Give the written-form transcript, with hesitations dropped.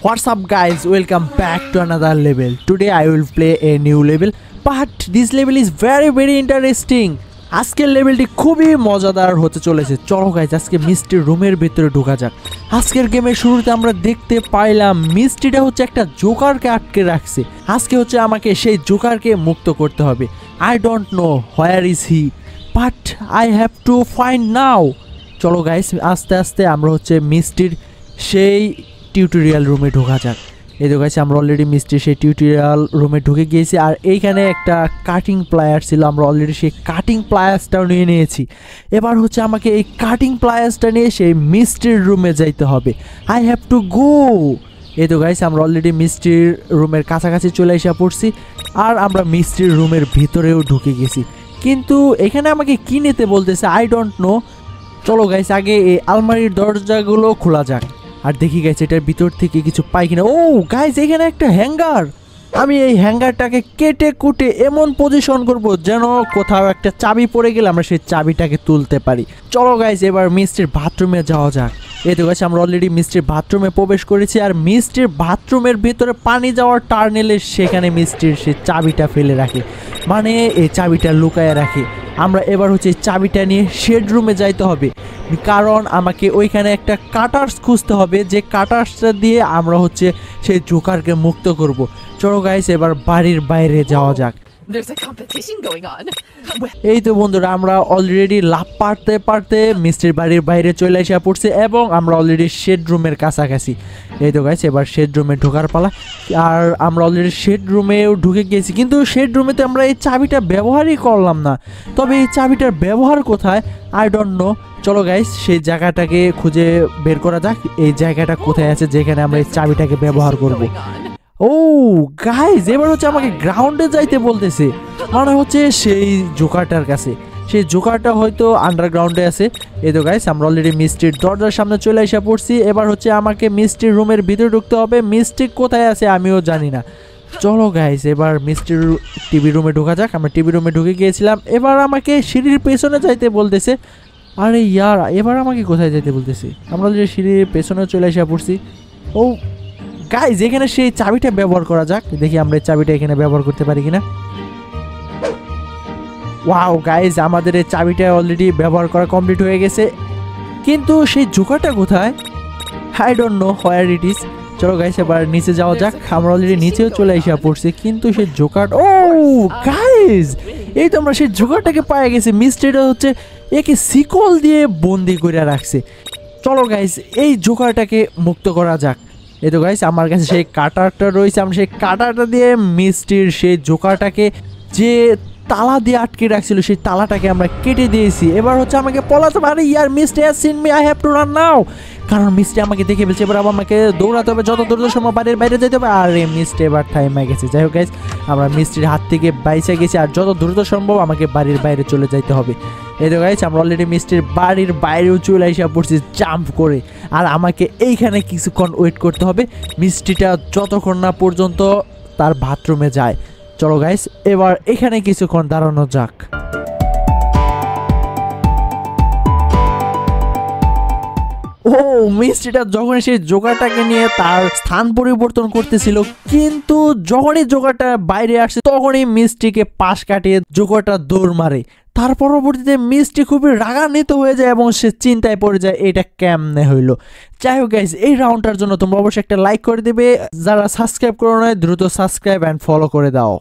What's up guys, welcome back to another level. Today I will play a new level, but this level is very interesting. আজকের লেভেলটি খুবই মজাদার হতে চলেছে। চলো guys আজকে মিষ্টির রুমের ভিতরে ঢোকা যাক। আজকের গেমের শুরুতে আমরা দেখতে পাইলাম মিষ্টিটা হচ্ছে একটা জোকারকে আটকে রাখছে। আজকে হচ্ছে আমাকে সেই জোকারকে মুক্ত করতে হবে। I don't know where is he, but I have to find now. চলো গাইস আস্তে আস্তে আমরা হচ্ছে মিষ্টির সেই টিউটোরিয়াল রুমে ঢোকা যাক। এই তো গাইস আমরা অলরেডি মিষ্টির সেই টিউটোরিয়াল রুমে ঢুকে গিয়েছি, আর এইখানে একটা কাটিং প্লায়ার ছিল। আমরা অলরেডি সেই কাটিং প্লায়ার্সটাও নিয়ে নিয়েছি। এবার হচ্ছে আমাকে এই কাটিং প্লায়ার্সটা নিয়ে সেই মিষ্টির রুমে যাইতে হবে। I have to go. এই তো গাইস আমরা অলরেডি মিষ্টির রুমের কাছাকাছি চলে এসে পড়ছি, আর আমরা মিষ্টির রুমের ভিতরেও ঢুকে গেছি। কিন্তু এখানে আমাকে কি নিতে বলতেছে আই ডোন্ট নো। চলো গাইস আগে এই আলমারির দরজাগুলো খোলা যাক, আর দেখি গাইস এটার ভিতর থেকে কিছু পাই কিনা। ও গাইস এখানে একটা হ্যাঙ্গার। আমি এই হ্যাঙ্গারটাকে কেটে কুটে এমন পজিশন করব যেন কোথাও একটা চাবি পড়ে গেলে আমরা সেই চাবিটাকে তুলতে পারি। চলো গাইস এবার মিষ্টির বাথরুমে যাওয়া যাক। এই তো গাইস আমরা অলরেডি মিষ্টির বাথরুমে প্রবেশ করেছি, আর মিষ্টির বাথরুমের ভিতরে পানি যাওয়ার টার্নেলে সেখানে মিষ্টির সেই চাবিটা ফেলে রাখে, মানে এই চাবিটা লুকায় রাখে। আমরা এবার হচ্ছে চাবিটা নিয়ে শেড রুমে যাইতে হবে, কারণ আমাকে ওইখানে একটা কাটার্স খুঁজতে হবে, যে কাটার্সটা দিয়ে আমরা হচ্ছে সেই জোকারকে মুক্ত করব। চলো গাইস এবার বাড়ির বাইরে যাওয়া যাক। এই তো বন্ধুরা আমরা অলরেডি লাফ পারতে মিষ্টির বাড়ির বাইরে চলে এসে পড়ছে, এবং আমরা অলরেডি শেড রুমের কাছাকাছি। এই তো গাইস এবার শেড রুমে ঢোকার পালা, আর আমরা অলরেডি শেড রুমেও ঢুকে গিয়েছি। কিন্তু শেড রুমে তো আমরা এই চাবিটা ব্যবহারই করলাম না। তবে এই চাবিটার ব্যবহার কোথায় আই ডোন্ট নো। চলো গাইস সেই জায়গাটাকে খুঁজে বের করা যাক। এই জায়গাটা কোথায় আছে যেখানে আমরা এই চাবিটাকে ব্যবহার করব। ও গাইস এবার হচ্ছে আমাকে গ্রাউন্ডে যাইতে বলতেছে, মানে হচ্ছে সেই জোকারটার কাছে। সেই জোকারটা হয়তো আন্ডারগ্রাউন্ডে আছে। এই তো গাইস আমরা অলরেডি মিষ্টির দরজার সামনে চলে এসে পড়ছি। এবার হচ্ছে আমাকে মিষ্টির রুমের ভিতরে ঢুকতে হবে। মিষ্টি কোথায় আছে আমিও জানি না। চলো গাইস এবার মিষ্টির টিভি রুমে ঢোকা যাক। আমরা টিভি রুমে ঢুকে গিয়েছিলাম, এবার আমাকে সিঁড়ির পেছনে যাইতে বলতেছে। আরে ইয়ার এবার আমাকে কোথায় যাইতে বলতেছে? আমরা অলরেডি সিঁড়ির পেছনে চলে এসে পড়ছি। ও গাইস এখানে সেই চাবিটা ব্যবহার করা যাক, দেখি আমরা এই চাবিটা এখানে ব্যবহার করতে পারি কিনা। ওয়াও গাইস আমাদের এই চাবিটা অলরেডি ব্যবহার করা কমপ্লিট হয়ে গেছে, কিন্তু সেই জোকারটা কোথায় I don't know where it is. চলো গাইস এবার নিচে যাওয়া যাক। আমরা অলরেডি নিচেও চলে এসে পড়ছি, কিন্তু সেই জোকার, ও গাইস এই তো আমরা সেই জোকারটাকে পেয়ে গেছি। মিস্ট্রিটা হচ্ছে একে শিকল দিয়ে বন্দি করে রাখছে। চলো গাইস এই জোকারটাকে মুক্ত করা যাক। এই তো গাইস আমার কাছে সেই কাটারটা রয়েছে, আমরা সেই কাটারটা দিয়ে মিষ্টির সেই জোকারটাকে যে তালা দিয়ে আটকে রাখছিল সেই তালাটাকে আমরা কেটে দিয়েছি। এবার হচ্ছে আমাকে পলাতে পারে। Yeah Mishti has seen me, I have to run now. কারণ মিষ্টি আমাকে দেখে ফেলছে। এবার আমাকে দৌড়াতে হবে, যত দ্রুত সময় বাড়ির বাইরে যেতে হবে। আর এই মিষ্টি এবার থাইমা গেছে। যাই হোক গাইস আমরা মিষ্টির হাত থেকে বাইচে গেছি, আর যত দ্রুত সম্ভব আমাকে বাড়ির বাইরে চলে যাইতে হবে। এই তো গাইস আমরা অলরেডি মিষ্টির বাড়ির বাইরেও চলে এসে পড়ছি জাম্প করে, আর আমাকে এইখানে কিছুক্ষণ ওয়েট করতে হবে মিষ্টিটা যতক্ষণ না পর্যন্ত তার বাথরুমে যায়। চলো গাইস এবার এখানে কিছুক্ষণ দাঁড়ানো যাক। ও মিষ্টিটা যখন সেই জোকারটাকে নিয়ে তার স্থান পরিবর্তন করতেছিল, কিন্তু যখনই জোকারটা বাইরে আসছে তখনই মিষ্টিকে পাশ কাটিয়ে জোকারটা দৌড় মারে। তার পরবর্তীতে মিষ্টি খুবই রাগান্বিত হয়ে যায় এবং সে চিন্তায় পড়ে যায় এটা কেমনে হইলো। যাই হোক গাইস এই রাউন্ডটার জন্য তোমরা অবশ্যই একটা লাইক করে দেবে। যারা সাবস্ক্রাইব করো না দ্রুত সাবস্ক্রাইব অ্যান্ড ফলো করে দাও।